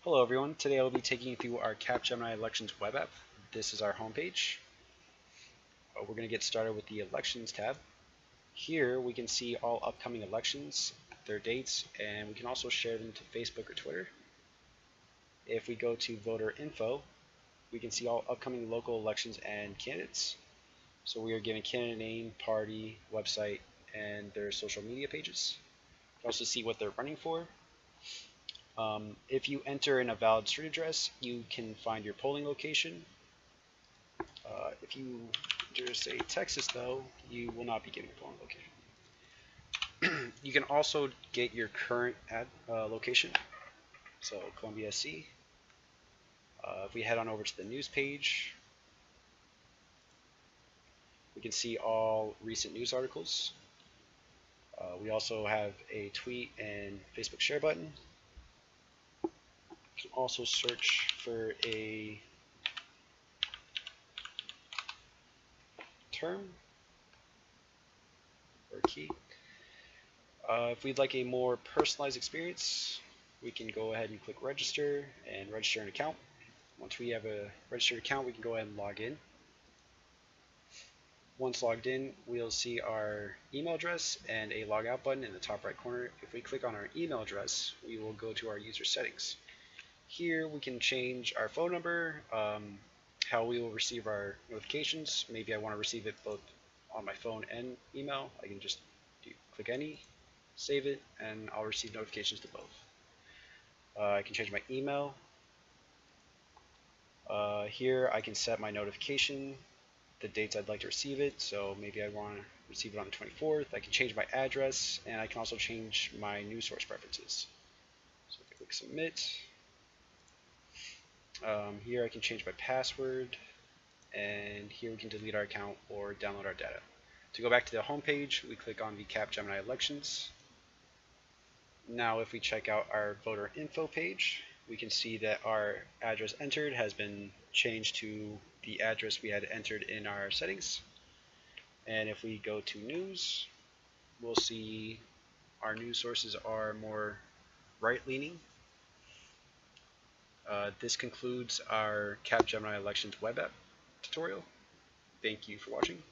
Hello everyone, today I'll be taking you through our Capgemini Elections web app. This is our homepage. We're going to get started with the Elections tab. Here we can see all upcoming elections, their dates, and we can also share them to Facebook or Twitter. If we go to voter info, we can see all upcoming local elections and candidates. So we are given candidate name, party, website, and their social media pages. You can also see what they're running for. If you enter in a valid street address, you can find your polling location. If you just say Texas, though, you will not be getting a polling location. You can also get your current location, so Columbia SC. If we head on over to the news page, we can see all recent news articles. We also have a tweet and Facebook share button. You can also search for a term or key. If we'd like a more personalized experience, we can go ahead and click register and register an account. Once we have a registered account, we can go ahead and log in. Once logged in, we'll see our email address and a logout button in the top right corner. If we click on our email address, we will go to our user settings. Here we can change our phone number, how we will receive our notifications. Maybe I want to receive it both on my phone and email. I can just click any, save it, and I'll receive notifications to both. I can change my email. Here I can set my notification, the dates I'd like to receive it. So maybe I want to receive it on the 24th. I can change my address, and I can also change my news source preferences. So if I click submit, here I can change my password, and here we can delete our account or download our data. To go back to the home page, we click on the Capgemini Elections. Now if we check out our voter info page, we can see that our address entered has been changed to the address we had entered in our settings. And if we go to news, we'll see our news sources are more right-leaning. This concludes our Capgemini Elections web app tutorial. Thank you for watching.